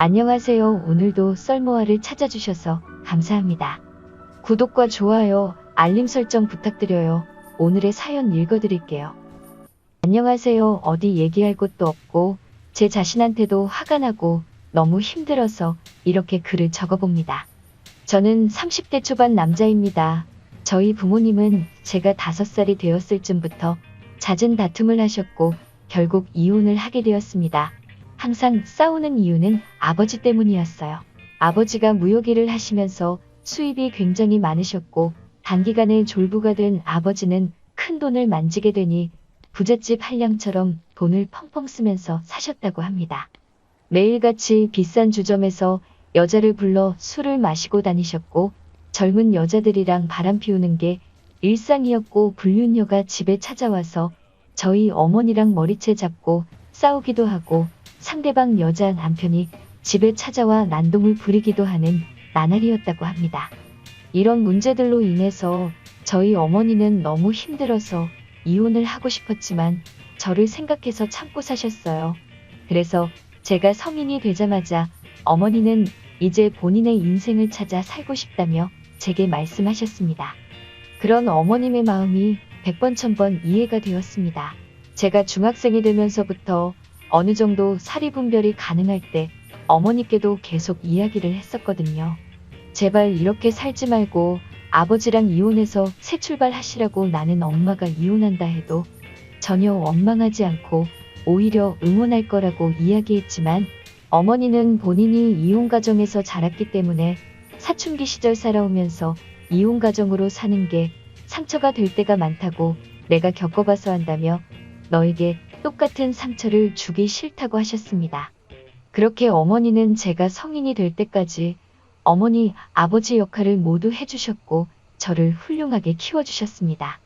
안녕하세요. 오늘도 썰모아를 찾아주셔서 감사합니다. 구독과 좋아요, 알림 설정 부탁드려요. 오늘의 사연 읽어드릴게요. 안녕하세요. 어디 얘기할 곳도 없고 제 자신한테도 화가 나고 너무 힘들어서 이렇게 글을 적어봅니다. 저는 30대 초반 남자입니다. 저희 부모님은 제가 5살이 되었을 쯤부터 잦은 다툼을 하셨고 결국 이혼을 하게 되었습니다. 항상 싸우는 이유는 아버지 때문이었어요. 아버지가 무역일을 하시면서 수입이 굉장히 많으셨고 단기간에 졸부가 된 아버지는 큰 돈을 만지게 되니 부잣집 한량처럼 돈을 펑펑 쓰면서 사셨다고 합니다. 매일같이 비싼 주점에서 여자를 불러 술을 마시고 다니셨고 젊은 여자들이랑 바람 피우는 게 일상이었고 불륜녀가 집에 찾아와서 저희 어머니랑 머리채 잡고 싸우기도 하고 상대방 여자 남편이 집에 찾아와 난동을 부리기도 하는 나날이었다고 합니다. 이런 문제들로 인해서 저희 어머니는 너무 힘들어서 이혼을 하고 싶었지만 저를 생각해서 참고 사셨어요. 그래서 제가 성인이 되자마자 어머니는 이제 본인의 인생을 찾아 살고 싶다며 제게 말씀하셨습니다. 그런 어머님의 마음이 100번 1000번 이해가 되었습니다. 제가 중학생이 되면서부터 어느 정도 사리분별이 가능할 때 어머니께도 계속 이야기를 했었거든요. 제발 이렇게 살지 말고 아버지랑 이혼해서 새 출발하시라고. 나는 엄마가 이혼한다 해도 전혀 원망하지 않고 오히려 응원할 거라고 이야기했지만 어머니는 본인이 이혼 가정에서 자랐기 때문에 사춘기 시절 살아오면서 이혼 가정으로 사는 게 상처가 될 때가 많다고 내가 겪어봐서 한다며 너에게 똑같은 상처를 주기 싫다고 하셨습니다. 그렇게 어머니는 제가 성인이 될 때까지 어머니, 아버지 역할을 모두 해주셨고 저를 훌륭하게 키워주셨습니다.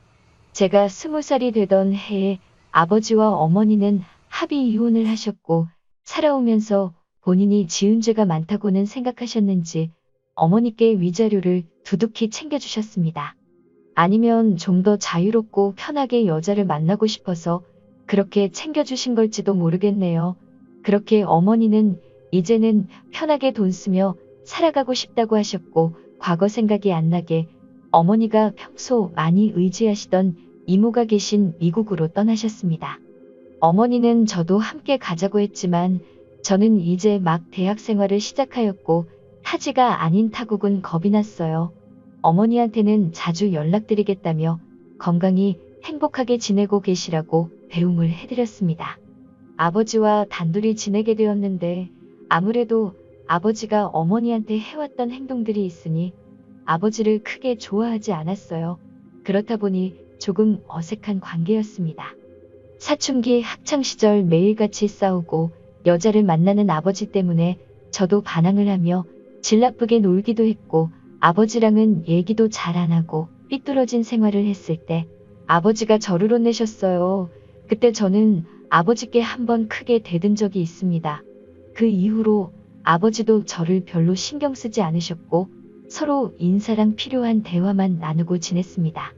제가 20살이 되던 해에 아버지와 어머니는 합의 이혼을 하셨고 살아오면서 본인이 지은 죄가 많다고는 생각하셨는지 어머니께 위자료를 두둑히 챙겨주셨습니다. 아니면 좀 더 자유롭고 편하게 여자를 만나고 싶어서 그렇게 챙겨주신 걸지도 모르겠네요. 그렇게 어머니는 이제는 편하게 돈 쓰며 살아가고 싶다고 하셨고 과거 생각이 안 나게 어머니가 평소 많이 의지하시던 이모가 계신 미국으로 떠나셨습니다. 어머니는 저도 함께 가자고 했지만 저는 이제 막 대학 생활을 시작하였고 타지가 아닌 타국은 겁이 났어요. 어머니한테는 자주 연락드리겠다며 건강히 행복하게 지내고 계시라고 배웅을 해드렸습니다. 아버지와 단둘이 지내게 되었는데 아무래도 아버지가 어머니한테 해왔던 행동들이 있으니 아버지를 크게 좋아하지 않았어요. 그렇다 보니 조금 어색한 관계였습니다. 사춘기 학창시절 매일같이 싸우고 여자를 만나는 아버지 때문에 저도 반항을 하며 질 나쁘게 놀기도 했고 아버지랑은 얘기도 잘 안 하고 삐뚤어진 생활을 했을 때 아버지가 저를 혼내셨어요. 그때 저는 아버지께 한번 크게 대든 적이 있습니다. 그 이후로 아버지도 저를 별로 신경 쓰지 않으셨고 서로 인사랑 필요한 대화만 나누고 지냈습니다.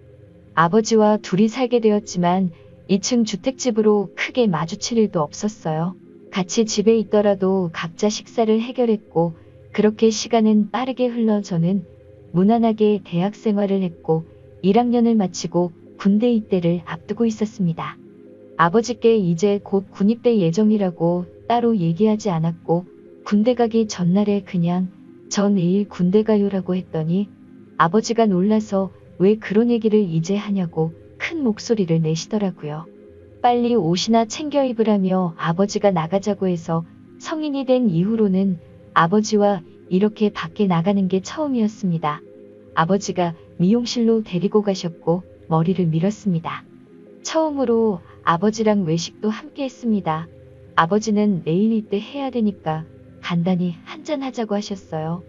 아버지와 둘이 살게 되었지만 2층 주택집으로 크게 마주칠 일도 없었어요. 같이 집에 있더라도 각자 식사를 해결했고 그렇게 시간은 빠르게 흘러 저는 무난하게 대학 생활을 했고 1학년을 마치고 군대 입대를 앞두고 있었습니다. 아버지께 이제 곧 군입대 예정이라고 따로 얘기하지 않았고 군대 가기 전날에 그냥 저 내일 군대 가요라고 했더니 아버지가 놀라서 왜 그런 얘기를 이제 하냐고 큰 목소리를 내시더라고요. 빨리 옷이나 챙겨 입으라며 아버지가 나가자고 해서 성인이 된 이후로는 아버지와 이렇게 밖에 나가는 게 처음이었습니다. 아버지가 미용실로 데리고 가셨고 머리를 밀었습니다. 처음으로 아버지랑 외식도 함께 했습니다. 아버지는 내일 입대 해야 되니까 간단히 한잔 하자고 하셨어요.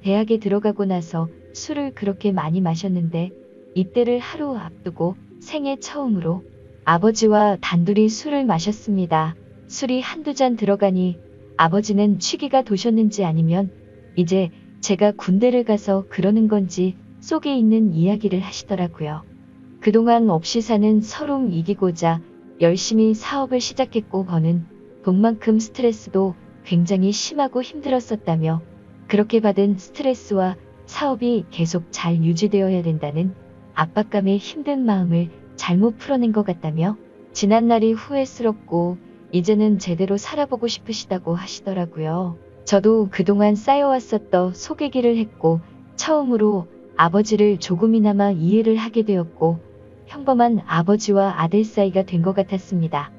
대학에 들어가고 나서 술을 그렇게 많이 마셨는데 입대를 하루 앞두고 생애 처음으로 아버지와 단둘이 술을 마셨습니다. 술이 한두 잔 들어가니 아버지는 취기가 도셨는지 아니면 이제 제가 군대를 가서 그러는 건지 속에 있는 이야기를 하시더라고요. 그동안 없이 사는 서러움 이기고자 열심히 사업을 시작했고 버는 돈만큼 스트레스도 굉장히 심하고 힘들었었다며 그렇게 받은 스트레스와 사업이 계속 잘 유지되어야 된다는 압박감에 힘든 마음을 잘못 풀어낸 것 같다며 지난날이 후회스럽고 이제는 제대로 살아보고 싶으시다고 하시더라고요. 저도 그동안 쌓여왔었던 속얘기를 했고 처음으로 아버지를 조금이나마 이해를 하게 되었고 평범한 아버지와 아들 사이가 된 것 같았습니다.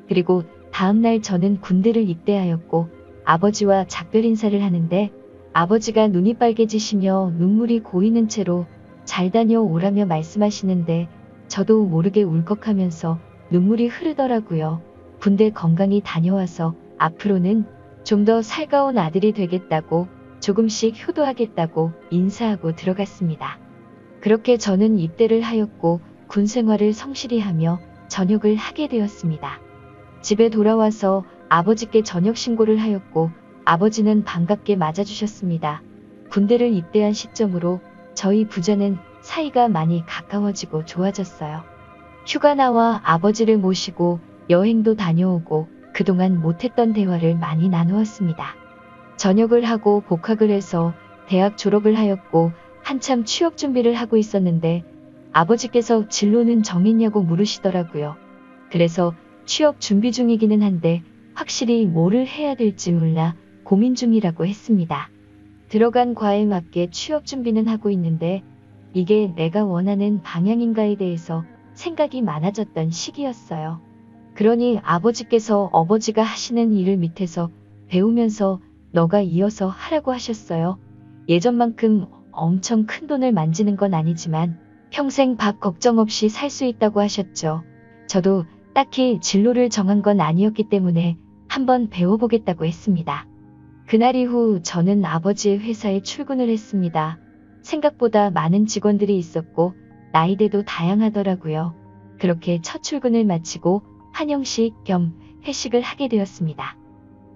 그리고 다음날 저는 군대를 입대하였고 아버지와 작별 인사를 하는데 아버지가 눈이 빨개지시며 눈물이 고이는 채로 잘 다녀오라며 말씀하시는데 저도 모르게 울컥하면서 눈물이 흐르더라고요. 군대 건강히 다녀와서 앞으로는 좀 더 살가운 아들이 되겠다고 조금씩 효도하겠다고 인사하고 들어갔습니다. 그렇게 저는 입대를 하였고 군 생활을 성실히 하며 전역을 하게 되었습니다. 집에 돌아와서 아버지께 전역 신고를 하였고 아버지는 반갑게 맞아주셨습니다. 군대를 입대한 시점으로 저희 부자는 사이가 많이 가까워지고 좋아졌어요. 휴가 나와 아버지를 모시고 여행도 다녀오고 그동안 못했던 대화를 많이 나누었습니다. 전역을 하고 복학을 해서 대학 졸업을 하였고 한참 취업 준비를 하고 있었는데 아버지께서 진로는 정했냐고 물으시더라고요. 그래서 취업 준비 중이기는 한데 확실히 뭐를 해야 될지 몰라 고민 중이라고 했습니다. 들어간 과에 맞게 취업 준비는 하고 있는데 이게 내가 원하는 방향인가에 대해서 생각이 많아졌던 시기였어요. 그러니 아버지께서 어버지가 하시는 일을 밑에서 배우면서 너가 이어서 하라고 하셨어요. 예전만큼 엄청 큰 돈을 만지는 건 아니지만 평생 밥 걱정 없이 살 수 있다고 하셨죠. 저도 딱히 진로를 정한 건 아니었기 때문에 한번 배워보겠다고 했습니다. 그날 이후 저는 아버지의 회사에 출근을 했습니다. 생각보다 많은 직원들이 있었고 나이대도 다양하더라고요. 그렇게 첫 출근을 마치고 한영식 겸 회식을 하게 되었습니다.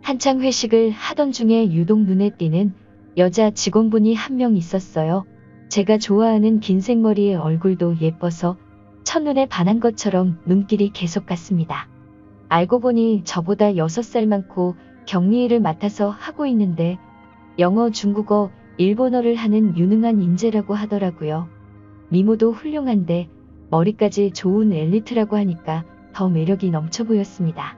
한창 회식을 하던 중에 유독 눈에 띄는 여자 직원분이 한 명 있었어요. 제가 좋아하는 긴 생머리에 얼굴도 예뻐서 첫눈에 반한 것처럼 눈길이 계속 갔습니다. 알고 보니 저보다 6살 많고 격리일을 맡아서 하고 있는데 영어, 중국어, 일본어를 하는 유능한 인재라고 하더라고요. 미모도 훌륭한데 머리까지 좋은 엘리트라고 하니까 더 매력이 넘쳐 보였습니다.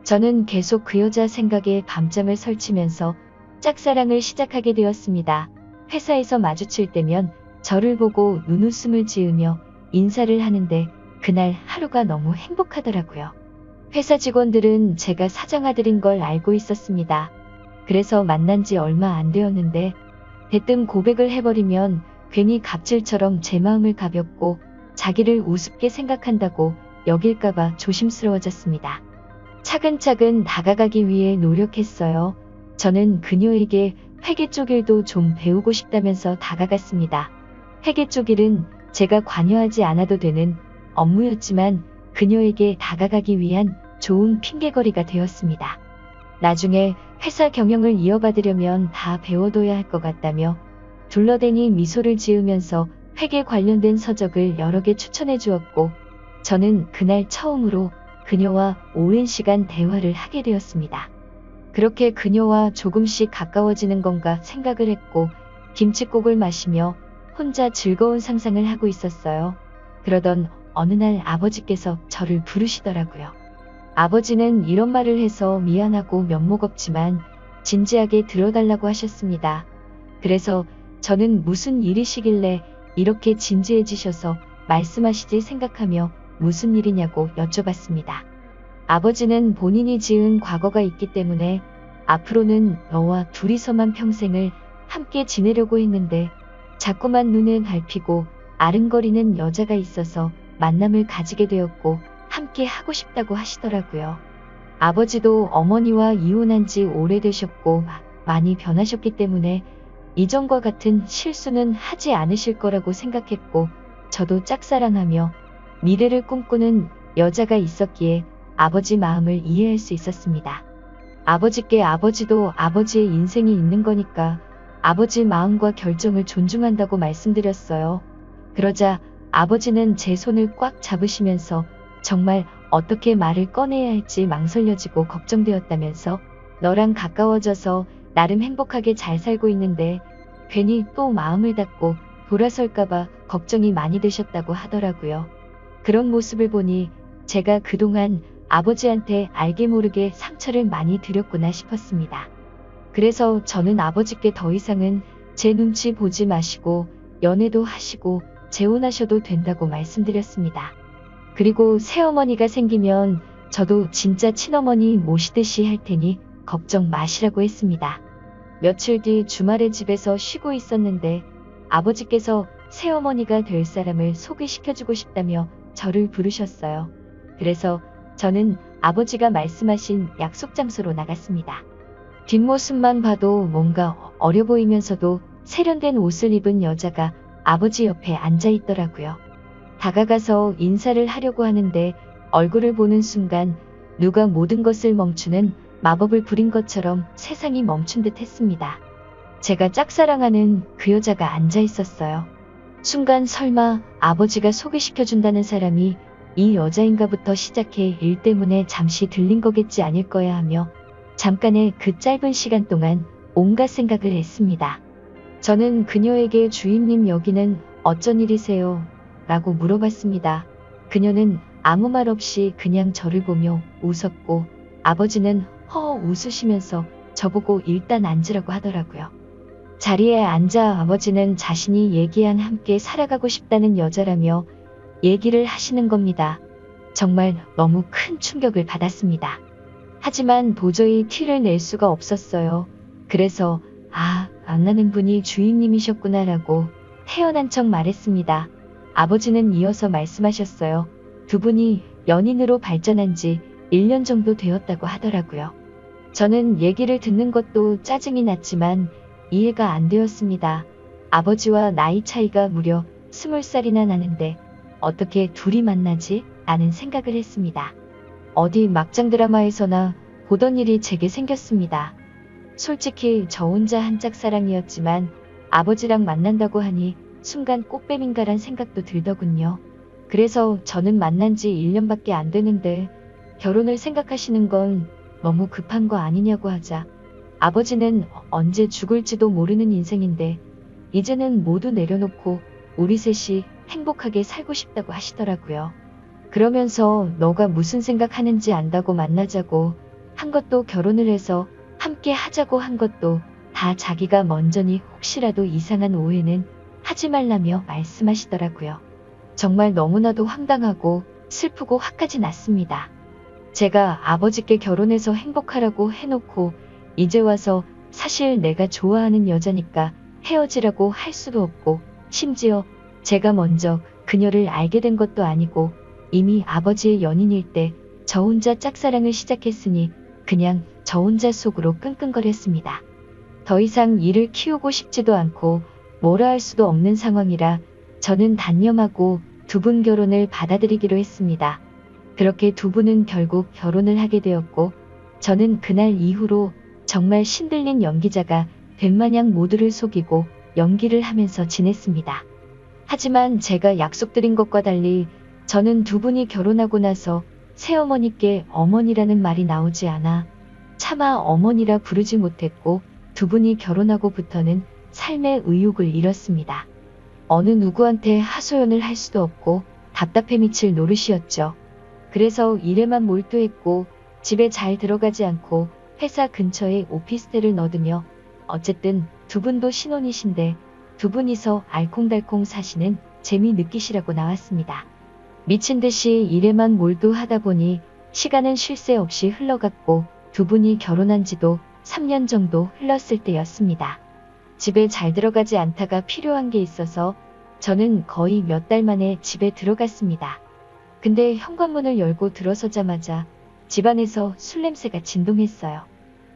저는 계속 그 여자 생각에 밤잠을 설치면서 짝사랑을 시작하게 되었습니다. 회사에서 마주칠 때면 저를 보고 눈웃음을 지으며 인사를 하는데 그날 하루가 너무 행복하더라고요. 회사 직원들은 제가 사장아들인 걸 알고 있었습니다. 그래서 만난 지 얼마 안 되었는데 대뜸 고백을 해버리면 괜히 갑질처럼 제 마음을 가볍고 자기를 우습게 생각한다고 여길까봐 조심스러워졌습니다. 차근차근 다가가기 위해 노력했어요. 저는 그녀에게 회계 쪽 일도 좀 배우고 싶다면서 다가갔습니다. 회계 쪽 일은 제가 관여하지 않아도 되는 업무였지만 그녀에게 다가가기 위한 좋은 핑계거리가 되었습니다. 나중에 회사 경영을 이어받으려면 다 배워둬야 할 것 같다며 둘러대니 미소를 지으면서 회계 관련된 서적을 여러 개 추천해 주었고 저는 그날 처음으로 그녀와 오랜 시간 대화를 하게 되었습니다. 그렇게 그녀와 조금씩 가까워지는 건가 생각을 했고 김칫국을 마시며 혼자 즐거운 상상을 하고 있었어요. 그러던 어느 날 아버지께서 저를 부르시더라고요. 아버지는 이런 말을 해서 미안하고 면목 없지만 진지하게 들어달라고 하셨습니다. 그래서 저는 무슨 일이시길래 이렇게 진지해지셔서 말씀하시지 생각하며 무슨 일이냐고 여쭤봤습니다. 아버지는 본인이 지은 과거가 있기 때문에 앞으로는 너와 둘이서만 평생을 함께 지내려고 했는데 자꾸만 눈을 밟히고 아른거리는 여자가 있어서 만남을 가지게 되었고 함께 하고 싶다고 하시더라고요. 아버지도 어머니와 이혼한 지 오래되셨고 많이 변하셨기 때문에 이전과 같은 실수는 하지 않으실 거라고 생각했고 저도 짝사랑하며 미래를 꿈꾸는 여자가 있었기에 아버지 마음을 이해할 수 있었습니다. 아버지께 아버지도 아버지의 인생이 있는 거니까 아버지 마음과 결정을 존중한다고 말씀드렸어요. 그러자 아버지는 제 손을 꽉 잡으시면서 정말 어떻게 말을 꺼내야 할지 망설여지고 걱정되었다면서 너랑 가까워져서 나름 행복하게 잘 살고 있는데 괜히 또 마음을 닫고 돌아설까봐 걱정이 많이 되셨다고 하더라고요. 그런 모습을 보니 제가 그동안 아버지한테 알게 모르게 상처를 많이 드렸구나 싶었습니다. 그래서 저는 아버지께 더 이상은 제 눈치 보지 마시고 연애도 하시고 재혼하셔도 된다고 말씀드렸습니다. 그리고 새어머니가 생기면 저도 진짜 친어머니 모시듯이 할 테니 걱정 마시라고 했습니다. 며칠 뒤 주말에 집에서 쉬고 있었는데 아버지께서 새어머니가 될 사람을 소개시켜주고 싶다며 저를 부르셨어요. 그래서 저는 아버지가 말씀하신 약속 장소로 나갔습니다. 뒷모습만 봐도 뭔가 어려 보이면서도 세련된 옷을 입은 여자가 아버지 옆에 앉아 있더라고요. 다가가서 인사를 하려고 하는데 얼굴을 보는 순간 누가 모든 것을 멈추는 마법을 부린 것처럼 세상이 멈춘 듯 했습니다. 제가 짝사랑하는 그 여자가 앉아 있었어요. 순간 설마 아버지가 소개시켜준다는 사람이 이 여자인가부터 시작해 일 때문에 잠시 들린 거겠지 아닐 거야 하며 잠깐의 그 짧은 시간 동안 온갖 생각을 했습니다. 저는 그녀에게 주임님 여기는 어쩐 일이세요? 라고 물어봤습니다. 그녀는 아무 말 없이 그냥 저를 보며 웃었고 아버지는 허허 웃으시면서 저보고 일단 앉으라고 하더라고요. 자리에 앉아 아버지는 자신이 얘기한 함께 살아가고 싶다는 여자라며 얘기를 하시는 겁니다. 정말 너무 큰 충격을 받았습니다. 하지만 도저히 티를 낼 수가 없었어요. 그래서 안 나는 분이 주인님이셨구나라고 태연한 척 말했습니다. 아버지는 이어서 말씀하셨어요. 두 분이 연인으로 발전한 지 1년 정도 되었다고 하더라고요. 저는 얘기를 듣는 것도 짜증이 났지만 이해가 안 되었습니다. 아버지와 나이 차이가 무려 20살이나 나는데 어떻게 둘이 만나지? 라는 생각을 했습니다. 어디 막장 드라마에서나 보던 일이 제게 생겼습니다. 솔직히 저 혼자 한 짝사랑이었지만 아버지랑 만난다고 하니 순간 꽃뱀인가란 생각도 들더군요. 그래서 저는 만난 지 1년밖에 안 되는데 결혼을 생각하시는 건 너무 급한 거 아니냐고 하자 아버지는 언제 죽을지도 모르는 인생인데 이제는 모두 내려놓고 우리 셋이 행복하게 살고 싶다고 하시더라고요. 그러면서 너가 무슨 생각하는지 안다고 만나자고 한 것도 결혼을 해서 함께 하자고 한 것도 다 자기가 먼저니 혹시라도 이상한 오해는 하지 말라며 말씀하시더라고요. 정말 너무나도 황당하고 슬프고 화까지 났습니다. 제가 아버지께 결혼해서 행복하라고 해놓고 이제 와서 사실 내가 좋아하는 여자니까 헤어지라고 할 수도 없고 심지어 제가 먼저 그녀를 알게 된 것도 아니고 이미 아버지의 연인일 때 저 혼자 짝사랑을 시작했으니 그냥 저 혼자 속으로 끙끙거렸습니다. 더 이상 일을 키우고 싶지도 않고 뭐라 할 수도 없는 상황이라 저는 단념하고 두 분 결혼을 받아들이기로 했습니다. 그렇게 두 분은 결국 결혼을 하게 되었고 저는 그날 이후로 정말 신들린 연기자가 된 마냥 모두를 속이고 연기를 하면서 지냈습니다. 하지만 제가 약속드린 것과 달리 저는 두 분이 결혼하고 나서 새어머니께 어머니라는 말이 나오지 않아 차마 어머니라 부르지 못했고 두 분이 결혼하고부터는 삶의 의욕을 잃었습니다. 어느 누구한테 하소연을 할 수도 없고 답답해 미칠 노릇이었죠. 그래서 일에만 몰두했고 집에 잘 들어가지 않고 회사 근처에 오피스텔을 넣으며 어쨌든 두 분도 신혼이신데 두 분이서 알콩달콩 사시는 재미 느끼시라고 나왔습니다. 미친 듯이 일에만 몰두하다 보니 시간은 쉴 새 없이 흘러갔고 두 분이 결혼한 지도 3년 정도 흘렀을 때였습니다. 집에 잘 들어가지 않다가 필요한 게 있어서 저는 거의 몇 달 만에 집에 들어갔습니다. 근데 현관문을 열고 들어서자마자 집안에서 술 냄새가 진동했어요.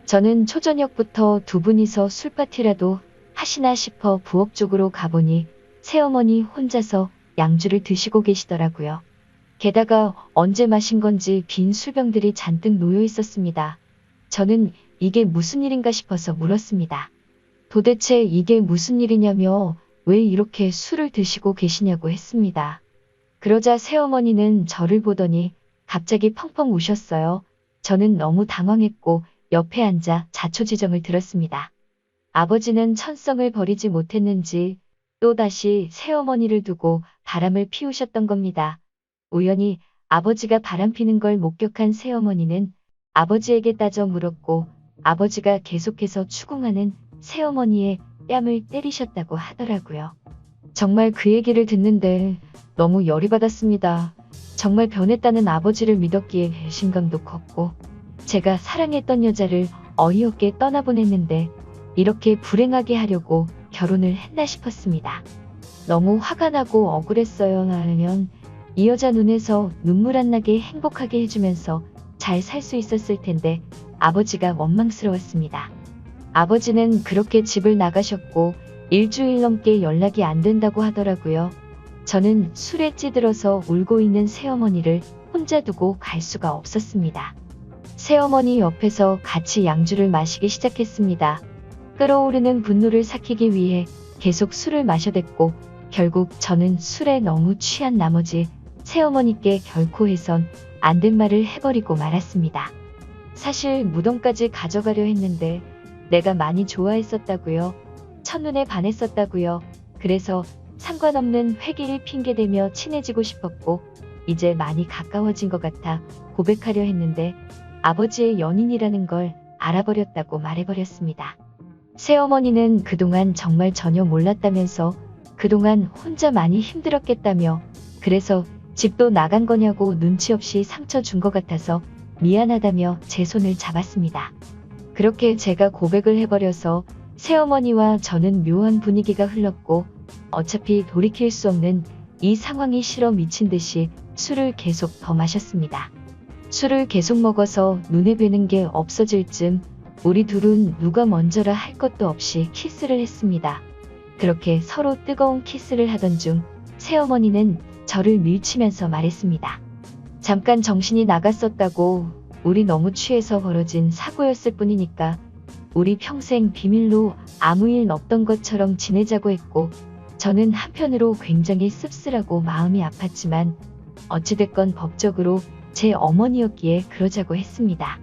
저는 초저녁부터 두 분이서 술파티라도 하시나 싶어 부엌 쪽으로 가보니 새어머니 혼자서 양주를 드시고 계시더라고요. 게다가 언제 마신 건지 빈 술병들이 잔뜩 놓여 있었습니다. 저는 이게 무슨 일인가 싶어서 물었습니다. 도대체 이게 무슨 일이냐며 왜 이렇게 술을 드시고 계시냐고 했습니다. 그러자 새어머니는 저를 보더니 갑자기 펑펑 우셨어요. 저는 너무 당황했고 옆에 앉아 자초지정을 들었습니다. 아버지는 천성을 버리지 못했는지 또다시 새어머니를 두고 바람을 피우셨던 겁니다. 우연히 아버지가 바람 피는 걸 목격한 새어머니는 아버지에게 따져 물었고 아버지가 계속해서 추궁하는 새어머니의 뺨을 때리셨다고 하더라고요. 정말 그 얘기를 듣는데 너무 열이 받았습니다. 정말 변했다는 아버지를 믿었기에 배신감도 컸고 제가 사랑했던 여자를 어이없게 떠나보냈는데 이렇게 불행하게 하려고 결혼을 했나 싶었습니다. 너무 화가 나고 억울했어요. 나라면 이 여자 눈에서 눈물 안 나게 행복하게 해주면서 잘 살 수 있었을 텐데 아버지가 원망스러웠습니다. 아버지는 그렇게 집을 나가셨고 일주일 넘게 연락이 안 된다고 하더라고요. 저는 술에 찌들어서 울고 있는 새어머니를 혼자 두고 갈 수가 없었습니다. 새어머니 옆에서 같이 양주를 마시기 시작했습니다. 끓어오르는 분노를 삭히기 위해 계속 술을 마셔댔고 결국 저는 술에 너무 취한 나머지 새어머니께 결코 해선 안 된 말을 해버리고 말았습니다. 사실 무덤까지 가져가려 했는데 내가 많이 좋아했었다고요. 첫눈에 반했었다고요. 그래서 상관없는 회기를 핑계대며 친해지고 싶었고 이제 많이 가까워진 것 같아 고백하려 했는데 아버지의 연인이라는 걸 알아버렸다고 말해버렸습니다. 새어머니는 그동안 정말 전혀 몰랐다면서 그동안 혼자 많이 힘들었겠다며 그래서 집도 나간 거냐고 눈치 없이 상처 준 것 같아서 미안하다며 제 손을 잡았습니다. 그렇게 제가 고백을 해버려서 새어머니와 저는 묘한 분위기가 흘렀고 어차피 돌이킬 수 없는 이 상황이 싫어 미친 듯이 술을 계속 더 마셨습니다. 술을 계속 먹어서 눈에 뵈는 게 없어질 쯤 우리 둘은 누가 먼저라 할 것도 없이 키스를 했습니다. 그렇게 서로 뜨거운 키스를 하던 중 새어머니는 저를 밀치면서 말했습니다. 잠깐 정신이 나갔었다고. 우리 너무 취해서 벌어진 사고였을 뿐이니까 우리 평생 비밀로 아무 일 없던 것처럼 지내자고 했고 저는 한편으로 굉장히 씁쓸하고 마음이 아팠지만 어찌됐건 법적으로 제 어머니였기에 그러자고 했습니다.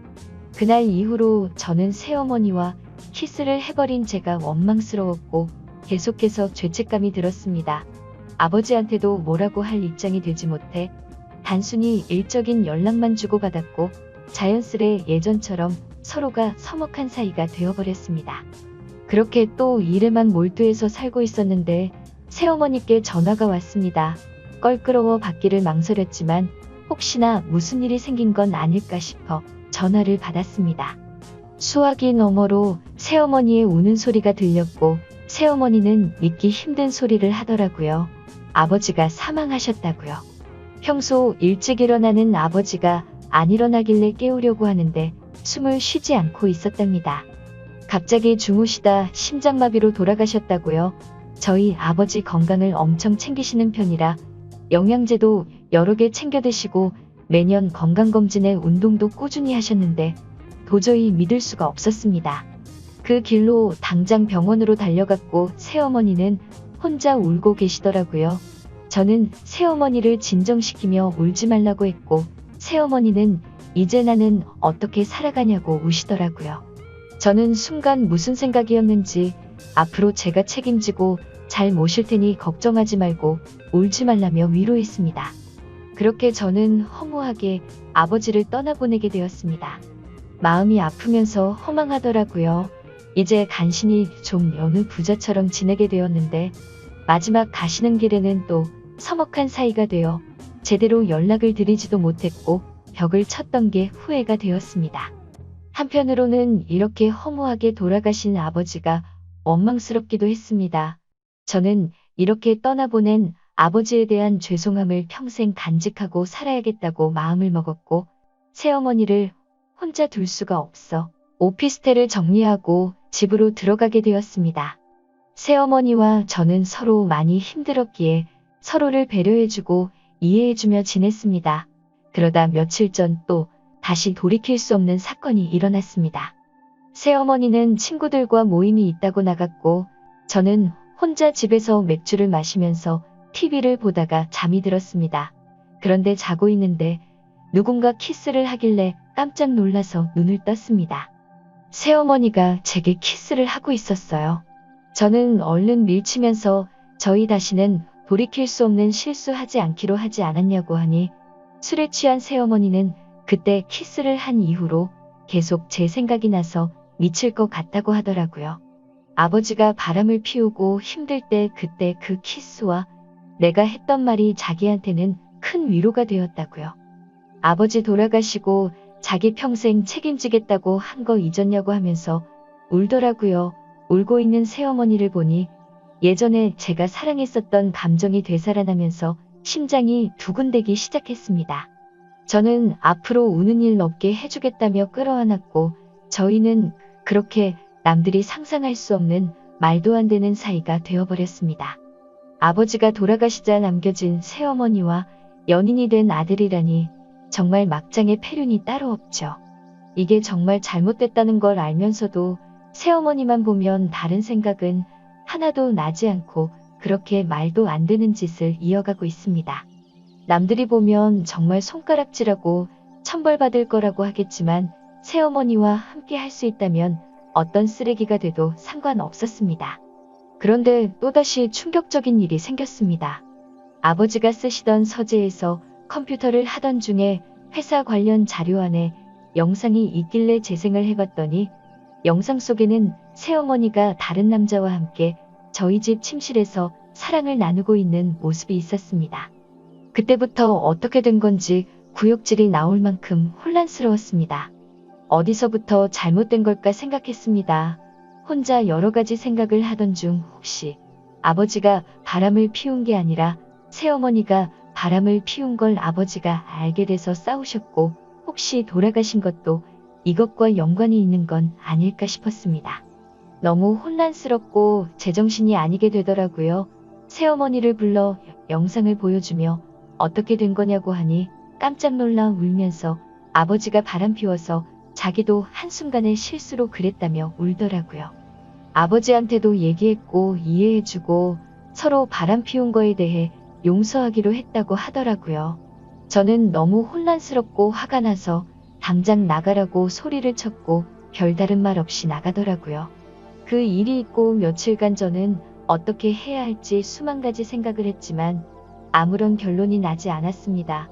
그날 이후로 저는 새어머니와 키스를 해버린 제가 원망스러웠고 계속해서 죄책감이 들었습니다. 아버지한테도 뭐라고 할 입장이 되지 못해 단순히 일적인 연락만 주고받았고 자연스레 예전처럼 서로가 서먹한 사이가 되어버렸습니다. 그렇게 또 일에만 몰두해서 살고 있었는데 새어머니께 전화가 왔습니다. 껄끄러워 받기를 망설였지만 혹시나 무슨 일이 생긴 건 아닐까 싶어 전화를 받았습니다. 수화기 너머로 새어머니의 우는 소리가 들렸고 새어머니는 믿기 힘든 소리를 하더라고요. 아버지가 사망하셨다고요. 평소 일찍 일어나는 아버지가 안 일어나길래 깨우려고 하는데 숨을 쉬지 않고 있었답니다. 갑자기 주무시다 심장마비로 돌아가셨다고요. 저희 아버지 건강을 엄청 챙기시는 편이라 영양제도 여러 개 챙겨 드시고 매년 건강검진에 운동도 꾸준히 하셨는데 도저히 믿을 수가 없었습니다. 그 길로 당장 병원으로 달려갔고 새어머니는 혼자 울고 계시더라고요. 저는 새어머니를 진정시키며 울지 말라고 했고 새어머니는 이제 나는 어떻게 살아가냐고 우시더라고요. 저는 순간 무슨 생각이었는지 앞으로 제가 책임지고 잘 모실 테니 걱정하지 말고 울지 말라며 위로했습니다. 그렇게 저는 허무하게 아버지를 떠나보내게 되었습니다. 마음이 아프면서 허망하더라고요. 이제 간신히 좀 여느 부자처럼 지내게 되었는데 마지막 가시는 길에는 또 서먹한 사이가 되어 제대로 연락을 드리지도 못했고 벽을 쳤던 게 후회가 되었습니다. 한편으로는 이렇게 허무하게 돌아가신 아버지가 원망스럽기도 했습니다. 저는 이렇게 떠나보낸 아버지에 대한 죄송함을 평생 간직하고 살아야겠다고 마음을 먹었고 새어머니를 혼자 둘 수가 없어 오피스텔을 정리하고 집으로 들어가게 되었습니다. 새어머니와 저는 서로 많이 힘들었기에 서로를 배려해주고 이해해주며 지냈습니다. 그러다 며칠 전 또 다시 돌이킬 수 없는 사건이 일어났습니다. 새어머니는 친구들과 모임이 있다고 나갔고 저는 혼자 집에서 맥주를 마시면서 TV를 보다가 잠이 들었습니다. 그런데 자고 있는데 누군가 키스를 하길래 깜짝 놀라서 눈을 떴습니다. 새어머니가 제게 키스를 하고 있었어요. 저는 얼른 밀치면서 저희 다시는 돌이킬 수 없는 실수하지 않기로 하지 않았냐고 하니 술에 취한 새어머니는 그때 키스를 한 이후로 계속 제 생각이 나서 미칠 것 같다고 하더라고요. 아버지가 바람을 피우고 힘들 때 그때 그 키스와 내가 했던 말이 자기한테는 큰 위로가 되었다고요. 아버지 돌아가시고 자기 평생 책임지겠다고 한 거 잊었냐고 하면서 울더라고요. 울고 있는 새어머니를 보니 예전에 제가 사랑했었던 감정이 되살아나면서 심장이 두근대기 시작했습니다. 저는 앞으로 우는 일 없게 해주겠다며 끌어안았고 저희는 그렇게 남들이 상상할 수 없는 말도 안 되는 사이가 되어버렸습니다. 아버지가 돌아가시자 남겨진 새어머니와 연인이 된 아들이라니 정말 막장의 폐륜이 따로 없죠. 이게 정말 잘못됐다는 걸 알면서도 새어머니만 보면 다른 생각은 하나도 나지 않고 그렇게 말도 안 되는 짓을 이어가고 있습니다. 남들이 보면 정말 손가락질하고 천벌받을 거라고 하겠지만 새어머니와 함께 할 수 있다면 어떤 쓰레기가 돼도 상관없었습니다. 그런데 또다시 충격적인 일이 생겼습니다. 아버지가 쓰시던 서재에서 컴퓨터를 하던 중에 회사 관련 자료 안에 영상이 있길래 재생을 해봤더니 영상 속에는 새어머니가 다른 남자와 함께 저희 집 침실에서 사랑을 나누고 있는 모습이 있었습니다. 그때부터 어떻게 된 건지 구역질이 나올 만큼 혼란스러웠습니다. 어디서부터 잘못된 걸까 생각했습니다. 혼자 여러 가지 생각을 하던 중 혹시 아버지가 바람을 피운 게 아니라 새어머니가 바람을 피운 걸 아버지가 알게 돼서 싸우셨고 혹시 돌아가신 것도 이것과 연관이 있는 건 아닐까 싶었습니다. 너무 혼란스럽고 제정신이 아니게 되더라고요. 새어머니를 불러 영상을 보여주며 어떻게 된 거냐고 하니 깜짝 놀라 울면서 아버지가 바람 피워서 자기도 한순간의 실수로 그랬다며 울더라고요. 아버지한테도 얘기했고 이해해주고 서로 바람 피운 거에 대해 용서하기로 했다고 하더라고요. 저는 너무 혼란스럽고 화가 나서 당장 나가라고 소리를 쳤고 별다른 말 없이 나가더라고요. 그 일이 있고 며칠간 저는 어떻게 해야 할지 수만 가지 생각을 했지만 아무런 결론이 나지 않았습니다.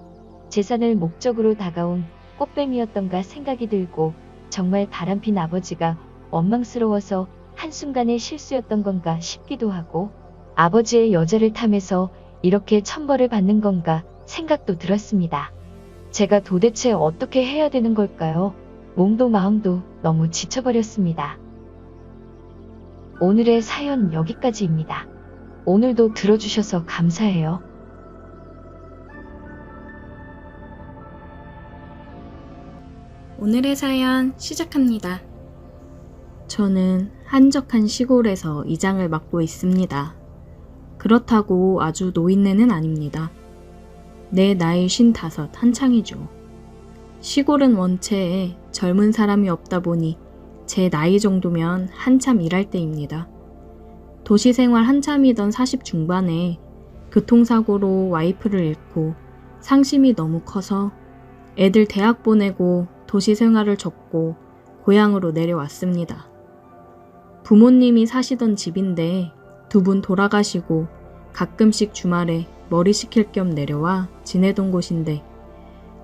재산을 목적으로 다가온 꽃뱀이었던가 생각이 들고 정말 바람핀 아버지가 원망스러워서 한순간의 실수였던 건가 싶기도 하고 아버지의 여자를 탐해서 이렇게 천벌을 받는 건가 생각도 들었습니다. 제가 도대체 어떻게 해야 되는 걸까요? 몸도 마음도 너무 지쳐버렸습니다. 오늘의 사연 여기까지입니다. 오늘도 들어주셔서 감사해요. 오늘의 사연 시작합니다. 저는 한적한 시골에서 이장을 맡고 있습니다. 그렇다고 아주 노인네는 아닙니다. 내 나이 55 한창이죠. 시골은 원체 젊은 사람이 없다 보니 제 나이 정도면 한참 일할 때입니다. 도시 생활 한참이던 40 중반에 교통사고로 와이프를 잃고 상심이 너무 커서 애들 대학 보내고 도시 생활을 접고 고향으로 내려왔습니다. 부모님이 사시던 집인데 두 분 돌아가시고 가끔씩 주말에 머리 식힐 겸 내려와 지내던 곳인데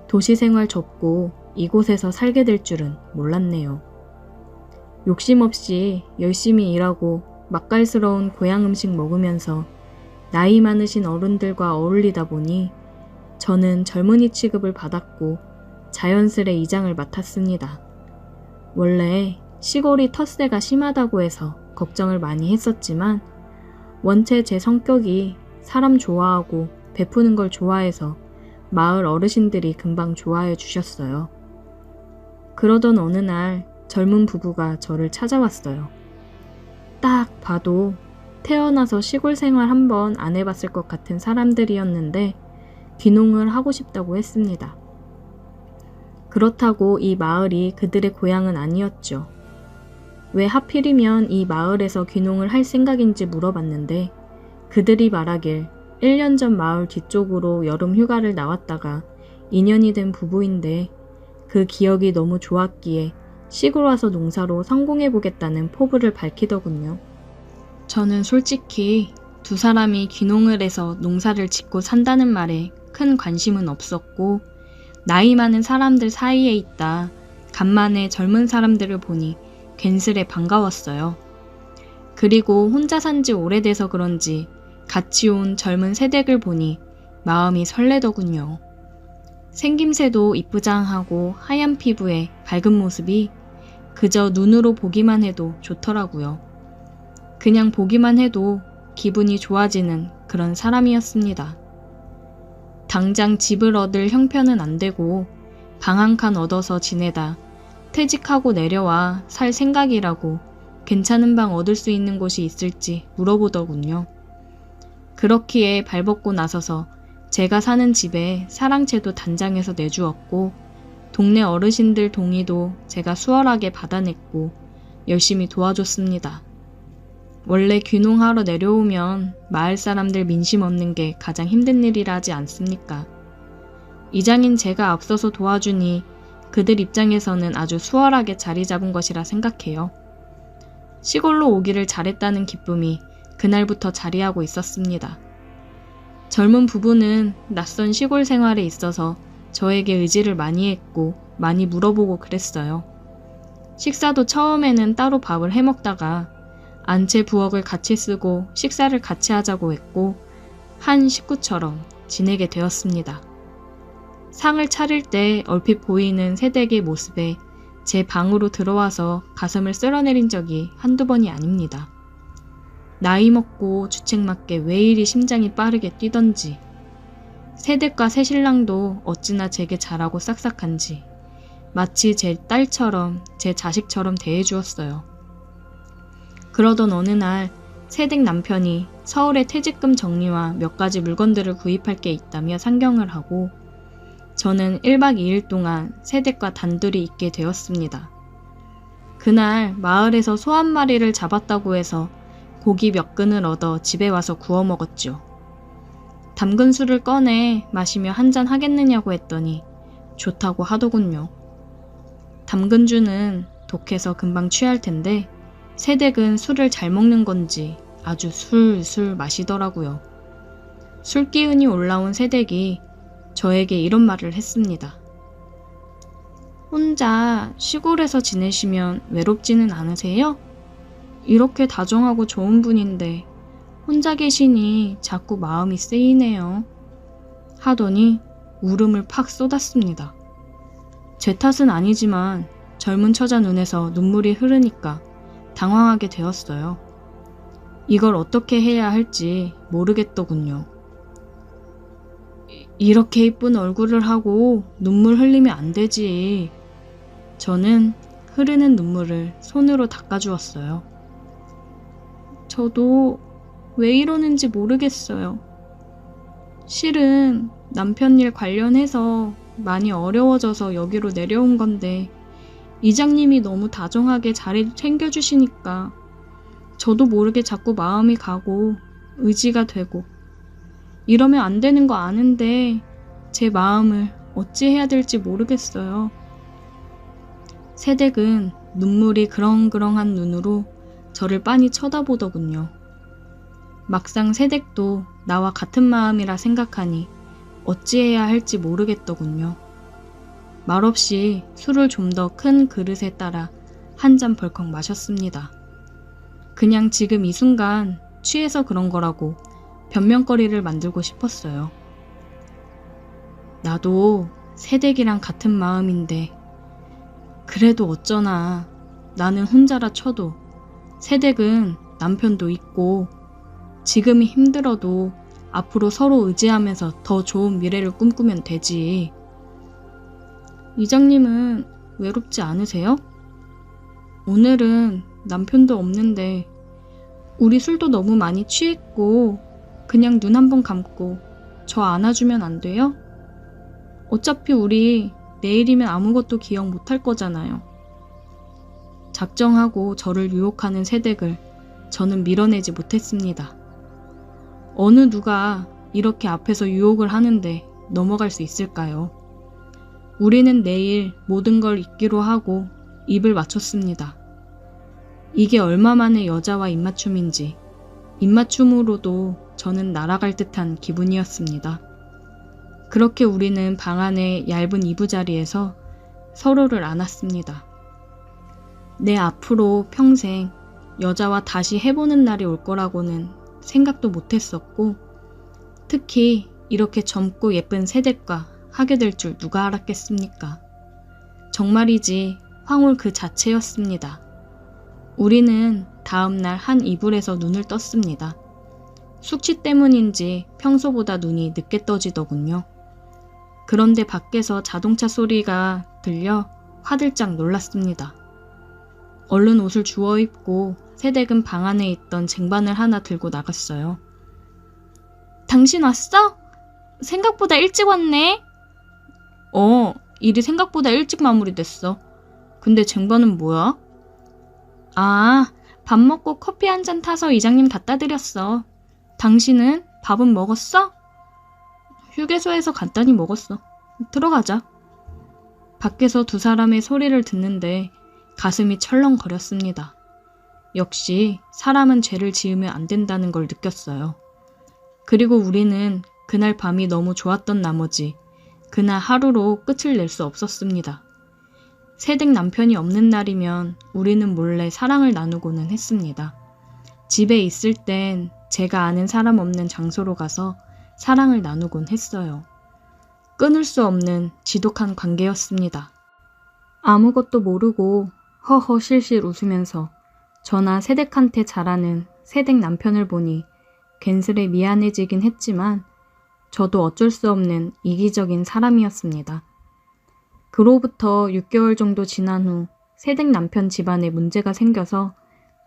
도시 생활 접고 이곳에서 살게 될 줄은 몰랐네요. 욕심 없이 열심히 일하고 맛깔스러운 고향 음식 먹으면서 나이 많으신 어른들과 어울리다 보니 저는 젊은이 취급을 받았고 자연스레 이장을 맡았습니다. 원래 시골이 텃세가 심하다고 해서 걱정을 많이 했었지만 원체 제 성격이 사람 좋아하고 베푸는 걸 좋아해서 마을 어르신들이 금방 좋아해 주셨어요. 그러던 어느 날 젊은 부부가 저를 찾아왔어요. 딱 봐도 태어나서 시골 생활 한번 안 해봤을 것 같은 사람들이었는데 귀농을 하고 싶다고 했습니다. 그렇다고 이 마을이 그들의 고향은 아니었죠. 왜 하필이면 이 마을에서 귀농을 할 생각인지 물어봤는데 그들이 말하길 1년 전 마을 뒤쪽으로 여름 휴가를 나왔다가 인연이 된 부부인데 그 기억이 너무 좋았기에 시골 와서 농사로 성공해보겠다는 포부를 밝히더군요. 저는 솔직히 두 사람이 귀농을 해서 농사를 짓고 산다는 말에 큰 관심은 없었고, 나이 많은 사람들 사이에 있다 간만에 젊은 사람들을 보니 괜스레 반가웠어요. 그리고 혼자 산 지 오래돼서 그런지 같이 온 젊은 새댁을 보니 마음이 설레더군요. 생김새도 이쁘장하고 하얀 피부에 밝은 모습이 그저 눈으로 보기만 해도 좋더라고요. 그냥 보기만 해도 기분이 좋아지는 그런 사람이었습니다. 당장 집을 얻을 형편은 안 되고 방 한 칸 얻어서 지내다 퇴직하고 내려와 살 생각이라고 괜찮은 방 얻을 수 있는 곳이 있을지 물어보더군요. 그렇기에 발벗고 나서서 제가 사는 집에 사랑채도 단장해서 내주었고, 동네 어르신들 동의도 제가 수월하게 받아냈고 열심히 도와줬습니다. 원래 귀농하러 내려오면 마을 사람들 민심 얻는 게 가장 힘든 일이라 하지 않습니까? 이장인 제가 앞서서 도와주니 그들 입장에서는 아주 수월하게 자리 잡은 것이라 생각해요. 시골로 오기를 잘했다는 기쁨이 그날부터 자리하고 있었습니다. 젊은 부부는 낯선 시골 생활에 있어서 저에게 의지를 많이 했고 많이 물어보고 그랬어요. 식사도 처음에는 따로 밥을 해먹다가 안채 부엌을 같이 쓰고 식사를 같이 하자고 했고 한 식구처럼 지내게 되었습니다. 상을 차릴 때 얼핏 보이는 새댁의 모습에 제 방으로 들어와서 가슴을 쓸어내린 적이 한두 번이 아닙니다. 나이 먹고 주책맞게 왜 이리 심장이 빠르게 뛰던지, 새댁과 새신랑도 어찌나 제게 잘하고 싹싹한지 마치 제 딸처럼 제 자식처럼 대해주었어요. 그러던 어느 날 새댁 남편이 서울에 퇴직금 정리와 몇 가지 물건들을 구입할 게 있다며 상경을 하고 저는 1박 2일 동안 새댁과 단둘이 있게 되었습니다. 그날 마을에서 소 한 마리를 잡았다고 해서 고기 몇 근을 얻어 집에 와서 구워 먹었죠. 담근 술을 꺼내 마시며 한잔 하겠느냐고 했더니 좋다고 하더군요. 담근 주는 독해서 금방 취할 텐데 새댁은 술을 잘 먹는 건지 아주 술술 마시더라고요. 술 기운이 올라온 새댁이 저에게 이런 말을 했습니다. 혼자 시골에서 지내시면 외롭지는 않으세요? 이렇게 다정하고 좋은 분인데 혼자 계시니 자꾸 마음이 쓰이네요. 하더니 울음을 팍 쏟았습니다. 제 탓은 아니지만 젊은 처자 눈에서 눈물이 흐르니까 당황하게 되었어요. 이걸 어떻게 해야 할지 모르겠더군요. 이렇게 이쁜 얼굴을 하고 눈물 흘리면 안 되지. 저는 흐르는 눈물을 손으로 닦아주었어요. 저도 왜 이러는지 모르겠어요. 실은 남편 일 관련해서 많이 어려워져서 여기로 내려온 건데 이장님이 너무 다정하게 잘 챙겨주시니까 저도 모르게 자꾸 마음이 가고 의지가 되고 이러면 안 되는 거 아는데 제 마음을 어찌 해야 될지 모르겠어요. 새댁은 눈물이 그렁그렁한 눈으로 저를 빤히 쳐다보더군요. 막상 새댁도 나와 같은 마음이라 생각하니 어찌해야 할지 모르겠더군요. 말없이 술을 좀 더 큰 그릇에 따라 한 잔 벌컥 마셨습니다. 그냥 지금 이 순간 취해서 그런 거라고 변명거리를 만들고 싶었어요. 나도 새댁이랑 같은 마음인데 그래도 어쩌나 나는 혼자라 쳐도 새댁은 남편도 있고 지금이 힘들어도 앞으로 서로 의지하면서 더 좋은 미래를 꿈꾸면 되지. 이장님은 외롭지 않으세요? 오늘은 남편도 없는데 우리 술도 너무 많이 취했고 그냥 눈 한 번 감고 저 안아주면 안 돼요? 어차피 우리 내일이면 아무것도 기억 못할 거잖아요. 작정하고 저를 유혹하는 새댁을 저는 밀어내지 못했습니다. 어느 누가 이렇게 앞에서 유혹을 하는데 넘어갈 수 있을까요? 우리는 내일 모든 걸 잊기로 하고 입을 맞췄습니다. 이게 얼마만의 여자와 입맞춤인지 입맞춤으로도 저는 날아갈 듯한 기분이었습니다. 그렇게 우리는 방 안의 얇은 이부자리에서 서로를 안았습니다. 내 앞으로 평생 여자와 다시 해보는 날이 올 거라고는 생각도 못했었고, 특히 이렇게 젊고 예쁜 세댁과 하게 될 줄 누가 알았겠습니까? 정말이지 황홀 그 자체였습니다. 우리는 다음날 한 이불에서 눈을 떴습니다. 숙취 때문인지 평소보다 눈이 늦게 떠지더군요. 그런데 밖에서 자동차 소리가 들려 화들짝 놀랐습니다. 얼른 옷을 주워 입고 세댁은 방 안에 있던 쟁반을 하나 들고 나갔어요. 당신 왔어? 생각보다 일찍 왔네. 일이 생각보다 일찍 마무리됐어. 근데 쟁반은 뭐야? 아, 밥 먹고 커피 한 잔 타서 이장님 갖다 드렸어. 당신은 밥은 먹었어? 휴게소에서 간단히 먹었어. 들어가자. 밖에서 두 사람의 소리를 듣는데 가슴이 철렁거렸습니다. 역시 사람은 죄를 지으면 안 된다는 걸 느꼈어요. 그리고 우리는 그날 밤이 너무 좋았던 나머지 그날 하루로 끝을 낼 수 없었습니다. 세댁 남편이 없는 날이면 우리는 몰래 사랑을 나누고는 했습니다. 집에 있을 땐 제가 아는 사람 없는 장소로 가서 사랑을 나누곤 했어요. 끊을 수 없는 지독한 관계였습니다. 아무것도 모르고 허허 실실 웃으면서 저나 세댁한테 잘하는 세댁 남편을 보니 괜스레 미안해지긴 했지만 저도 어쩔 수 없는 이기적인 사람이었습니다. 그로부터 6개월 정도 지난 후 세댁 남편 집안에 문제가 생겨서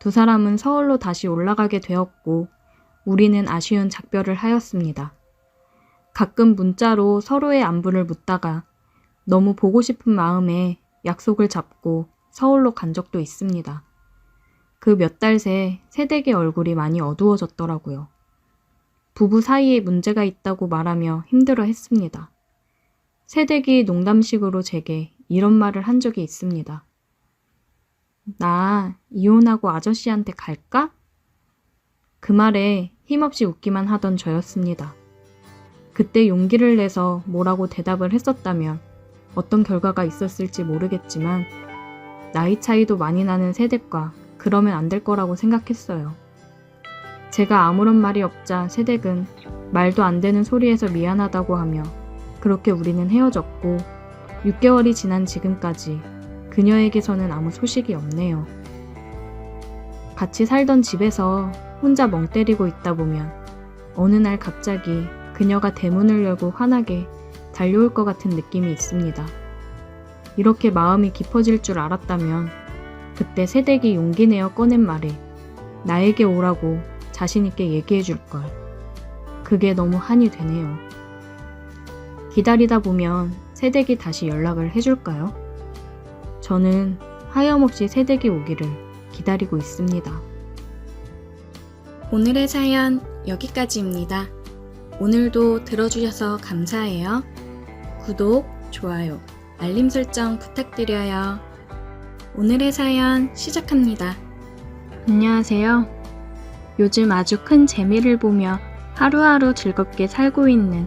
두 사람은 서울로 다시 올라가게 되었고 우리는 아쉬운 작별을 하였습니다. 가끔 문자로 서로의 안부를 묻다가 너무 보고 싶은 마음에 약속을 잡고 서울로 간 적도 있습니다. 그 몇 달 새 세댁의 얼굴이 많이 어두워졌더라고요. 부부 사이에 문제가 있다고 말하며 힘들어 했습니다. 세댁이 농담식으로 제게 이런 말을 한 적이 있습니다. 나 이혼하고 아저씨한테 갈까? 그 말에 힘없이 웃기만 하던 저였습니다. 그때 용기를 내서 뭐라고 대답을 했었다면 어떤 결과가 있었을지 모르겠지만 나이 차이도 많이 나는 세댁과 그러면 안 될 거라고 생각했어요. 제가 아무런 말이 없자 세댁은 말도 안 되는 소리에서 미안하다고 하며 그렇게 우리는 헤어졌고 6개월이 지난 지금까지 그녀에게서는 아무 소식이 없네요. 같이 살던 집에서 혼자 멍 때리고 있다 보면 어느 날 갑자기 그녀가 대문을 열고 환하게 달려올 것 같은 느낌이 있습니다. 이렇게 마음이 깊어질 줄 알았다면 그때 세댁이 용기 내어 꺼낸 말에 나에게 오라고 자신있게 얘기해 줄 걸. 그게 너무 한이 되네요. 기다리다 보면 세댁이 다시 연락을 해줄까요? 저는 하염없이 세댁이 오기를 기다리고 있습니다. 오늘의 사연 여기까지입니다. 오늘도 들어주셔서 감사해요. 구독, 좋아요, 알림 설정 부탁드려요. 오늘의 사연 시작합니다. 안녕하세요. 요즘 아주 큰 재미를 보며 하루하루 즐겁게 살고 있는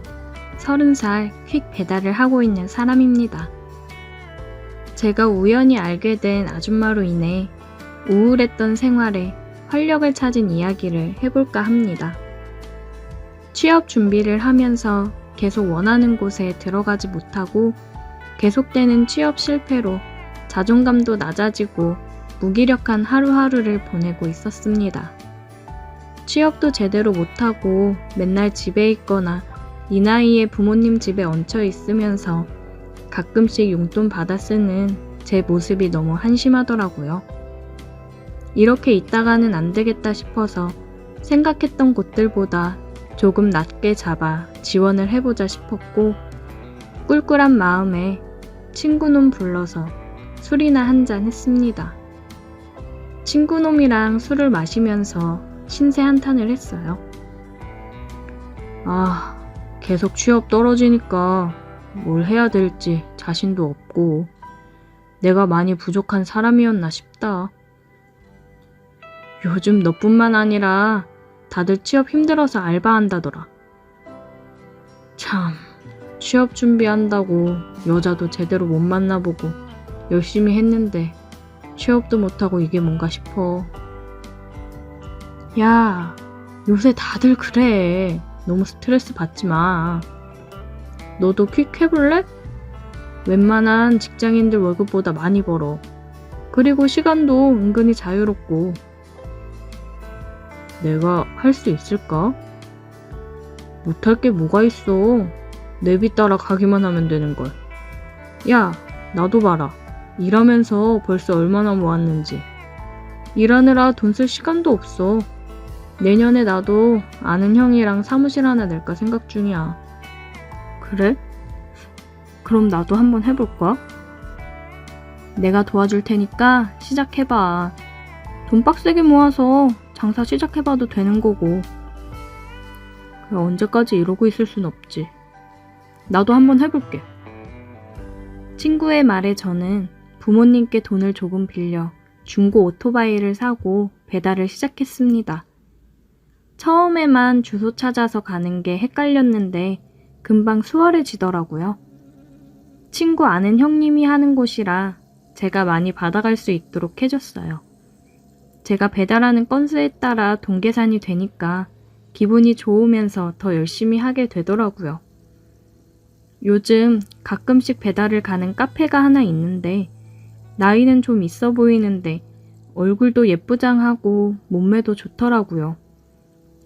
30살 퀵 배달을 하고 있는 사람입니다. 제가 우연히 알게 된 아줌마로 인해 우울했던 생활에 활력을 찾은 이야기를 해볼까 합니다. 취업 준비를 하면서 계속 원하는 곳에 들어가지 못하고 계속되는 취업 실패로 자존감도 낮아지고 무기력한 하루하루를 보내고 있었습니다. 취업도 제대로 못하고 맨날 집에 있거나 이 나이에 부모님 집에 얹혀 있으면서 가끔씩 용돈 받아 쓰는 제 모습이 너무 한심하더라고요. 이렇게 있다가는 안 되겠다 싶어서 생각했던 곳들보다 조금 낮게 잡아 지원을 해보자 싶었고 꿀꿀한 마음에 친구놈 불러서 술이나 한잔 했습니다. 친구놈이랑 술을 마시면서 신세 한탄을 했어요. 계속 취업 떨어지니까 뭘 해야 될지 자신도 없고 내가 많이 부족한 사람이었나 싶다. 요즘 너뿐만 아니라 다들 취업 힘들어서 알바한다더라. 참, 취업 준비한다고 여자도 제대로 못 만나보고 열심히 했는데 취업도 못하고 이게 뭔가 싶어. 야, 요새 다들 그래. 너무 스트레스 받지 마. 너도 퀵 해볼래? 웬만한 직장인들 월급보다 많이 벌어. 그리고 시간도 은근히 자유롭고. 내가 할 수 있을까? 못할 게 뭐가 있어. 내비 따라 가기만 하면 되는걸. 야, 나도 봐라. 일하면서 벌써 얼마나 모았는지. 일하느라 돈 쓸 시간도 없어. 내년에 나도 아는 형이랑 사무실 하나 낼까 생각 중이야. 그래? 그럼 나도 한번 해볼까? 내가 도와줄 테니까 시작해봐. 돈 빡세게 모아서 장사 시작해봐도 되는 거고. 그래, 언제까지 이러고 있을 순 없지. 나도 한번 해볼게. 친구의 말에 저는 부모님께 돈을 조금 빌려 중고 오토바이를 사고 배달을 시작했습니다. 처음에만 주소 찾아서 가는 게 헷갈렸는데 금방 수월해지더라고요. 친구 아는 형님이 하는 곳이라 제가 많이 받아갈 수 있도록 해줬어요. 제가 배달하는 건수에 따라 돈 계산이 되니까 기분이 좋으면서 더 열심히 하게 되더라고요. 요즘 가끔씩 배달을 가는 카페가 하나 있는데 나이는 좀 있어 보이는데 얼굴도 예쁘장하고 몸매도 좋더라고요.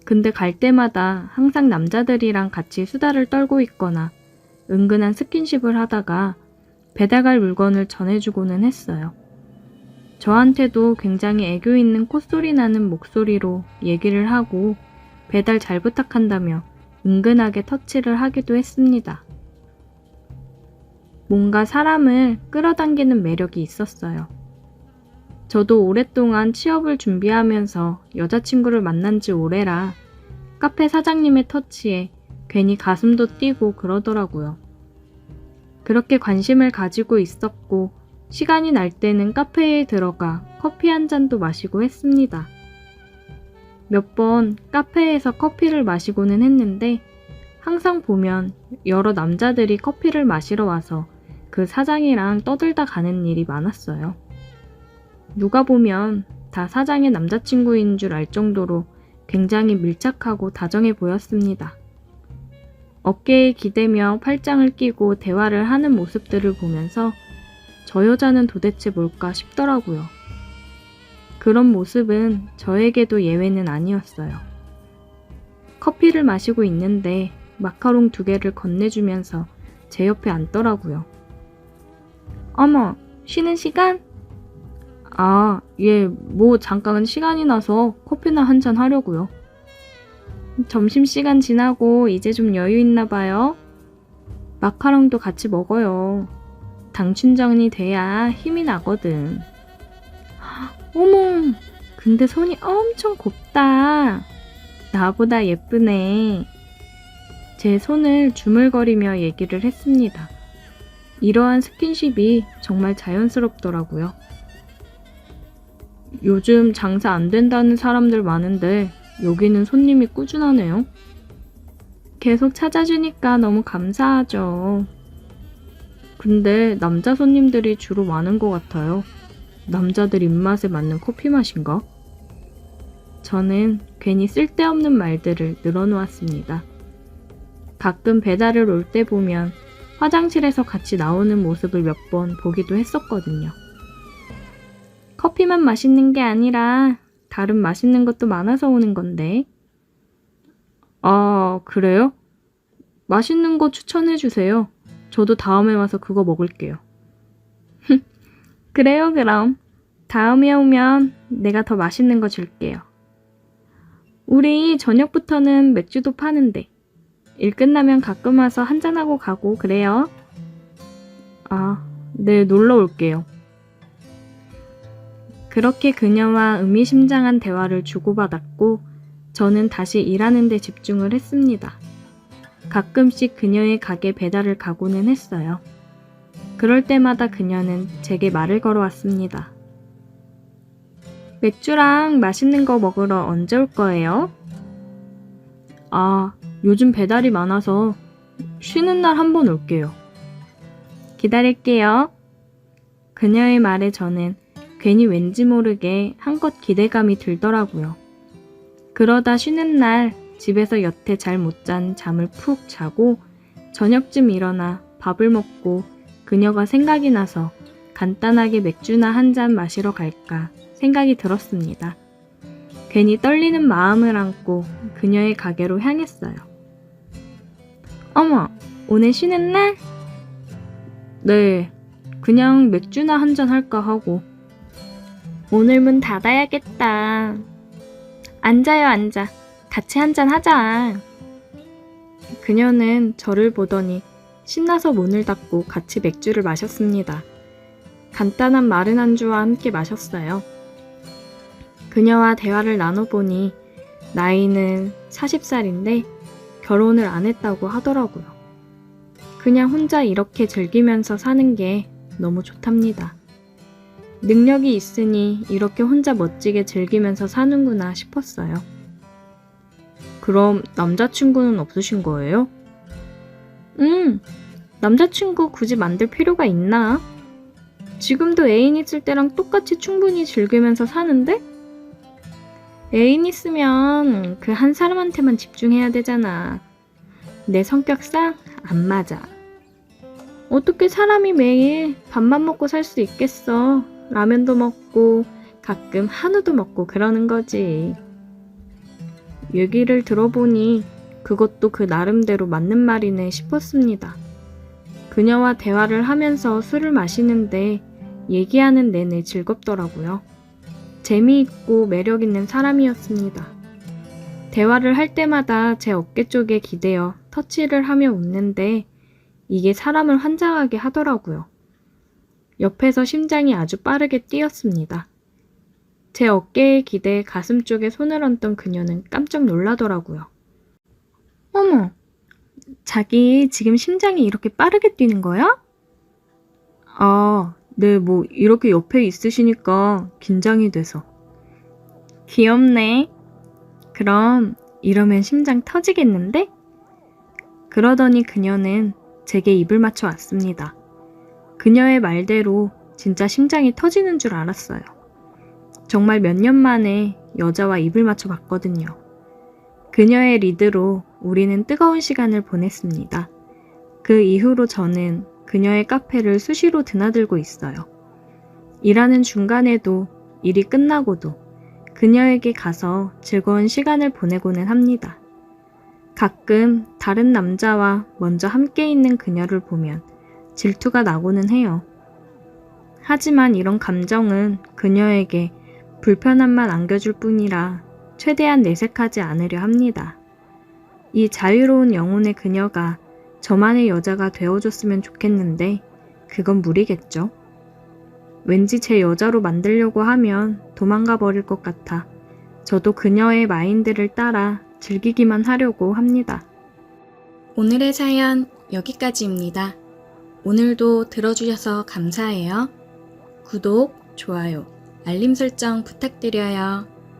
근데 갈 때마다 항상 남자들이랑 같이 수다를 떨고 있거나 은근한 스킨십을 하다가 배달 갈 물건을 전해주고는 했어요. 저한테도 굉장히 애교 있는 콧소리 나는 목소리로 얘기를 하고 배달 잘 부탁한다며 은근하게 터치를 하기도 했습니다. 뭔가 사람을 끌어당기는 매력이 있었어요. 저도 오랫동안 취업을 준비하면서 여자친구를 만난 지 오래라 카페 사장님의 터치에 괜히 가슴도 뛰고 그러더라고요. 그렇게 관심을 가지고 있었고 시간이 날 때는 카페에 들어가 커피 한 잔도 마시고 했습니다. 몇 번 카페에서 커피를 마시고는 했는데 항상 보면 여러 남자들이 커피를 마시러 와서 그 사장이랑 떠들다 가는 일이 많았어요. 누가 보면 다 사장의 남자친구인 줄 알 정도로 굉장히 밀착하고 다정해 보였습니다. 어깨에 기대며 팔짱을 끼고 대화를 하는 모습들을 보면서 저 여자는 도대체 뭘까 싶더라고요. 그런 모습은 저에게도 예외는 아니었어요. 커피를 마시고 있는데 마카롱 2개를 건네주면서 제 옆에 앉더라고요. 어머, 쉬는 시간? 아, 예, 뭐 잠깐 시간이 나서 커피나 한잔 하려고요. 점심시간 지나고 이제 좀 여유 있나 봐요. 마카롱도 같이 먹어요. 당 충전이 돼야 힘이 나거든. 어머, 근데 손이 엄청 곱다. 나보다 예쁘네. 제 손을 주물거리며 얘기를 했습니다. 이러한 스킨십이 정말 자연스럽더라고요. 요즘 장사 안 된다는 사람들 많은데 여기는 손님이 꾸준하네요. 계속 찾아주니까 너무 감사하죠. 근데 남자 손님들이 주로 많은 것 같아요. 남자들 입맛에 맞는 커피 맛인가? 저는 괜히 쓸데없는 말들을 늘어놓았습니다. 가끔 배달을 올 때 보면 화장실에서 같이 나오는 모습을 몇 번 보기도 했었거든요. 커피만 맛있는 게 아니라 다른 맛있는 것도 많아서 오는 건데. 아, 그래요? 맛있는 거 추천해 주세요. 저도 다음에 와서 그거 먹을게요. 그래요, 그럼. 다음에 오면 내가 더 맛있는 거 줄게요. 우리 저녁부터는 맥주도 파는데 일 끝나면 가끔 와서 한잔하고 가고 그래요. 아, 네, 놀러 올게요. 그렇게 그녀와 의미심장한 대화를 주고받았고 저는 다시 일하는 데 집중을 했습니다. 가끔씩 그녀의 가게 배달을 가고는 했어요. 그럴 때마다 그녀는 제게 말을 걸어왔습니다. 맥주랑 맛있는 거 먹으러 언제 올 거예요? 아, 요즘 배달이 많아서 쉬는 날 한번 올게요. 기다릴게요. 그녀의 말에 저는 괜히 왠지 모르게 한껏 기대감이 들더라고요. 그러다 쉬는 날 집에서 여태 잘 못 잔 잠을 푹 자고 저녁쯤 일어나 밥을 먹고 그녀가 생각이 나서 간단하게 맥주나 한 잔 마시러 갈까 생각이 들었습니다. 괜히 떨리는 마음을 안고 그녀의 가게로 향했어요. 어머, 오늘 쉬는 날? 네, 그냥 맥주나 한 잔 할까 하고. 오늘 문 닫아야겠다. 앉아요, 앉아. 같이 한 잔 하자. 그녀는 저를 보더니 신나서 문을 닫고 같이 맥주를 마셨습니다. 간단한 마른 안주와 함께 마셨어요. 그녀와 대화를 나눠보니 나이는 40살인데 결혼을 안 했다고 하더라고요. 그냥 혼자 이렇게 즐기면서 사는 게 너무 좋답니다. 능력이 있으니 이렇게 혼자 멋지게 즐기면서 사는구나 싶었어요. 그럼 남자친구는 없으신 거예요? 남자친구 굳이 만들 필요가 있나? 지금도 애인 있을 때랑 똑같이 충분히 즐기면서 사는데? 애인 있으면 그 한 사람한테만 집중해야 되잖아. 내 성격상 안 맞아. 어떻게 사람이 매일 밥만 먹고 살 수 있겠어. 라면도 먹고 가끔 한우도 먹고 그러는 거지. 얘기를 들어보니 그것도 그 나름대로 맞는 말이네 싶었습니다. 그녀와 대화를 하면서 술을 마시는데 얘기하는 내내 즐겁더라고요. 재미있고 매력있는 사람이었습니다. 대화를 할 때마다 제 어깨 쪽에 기대어 터치를 하며 웃는데 이게 사람을 환장하게 하더라고요. 옆에서 심장이 아주 빠르게 뛰었습니다. 제 어깨에 기대 가슴 쪽에 손을 얹던 그녀는 깜짝 놀라더라고요. 어머, 자기 지금 심장이 이렇게 빠르게 뛰는 거야? 아, 네, 뭐 이렇게 옆에 있으시니까 긴장이 돼서. 귀엽네. 그럼 이러면 심장 터지겠는데? 그러더니 그녀는 제게 입을 맞춰 왔습니다. 그녀의 말대로 진짜 심장이 터지는 줄 알았어요. 정말 몇 년 만에 여자와 입을 맞춰 봤거든요. 그녀의 리드로 우리는 뜨거운 시간을 보냈습니다. 그 이후로 저는 그녀의 카페를 수시로 드나들고 있어요. 일하는 중간에도 일이 끝나고도 그녀에게 가서 즐거운 시간을 보내고는 합니다. 가끔 다른 남자와 먼저 함께 있는 그녀를 보면 질투가 나고는 해요. 하지만 이런 감정은 그녀에게 불편함만 안겨줄 뿐이라 최대한 내색하지 않으려 합니다. 이 자유로운 영혼의 그녀가 저만의 여자가 되어줬으면 좋겠는데 그건 무리겠죠. 왠지 제 여자로 만들려고 하면 도망가 버릴 것 같아 저도 그녀의 마인드를 따라 즐기기만 하려고 합니다. 오늘의 사연 여기까지입니다. 오늘도 들어주셔서 감사해요. 구독, 좋아요, 알림 설정 부탁드려요.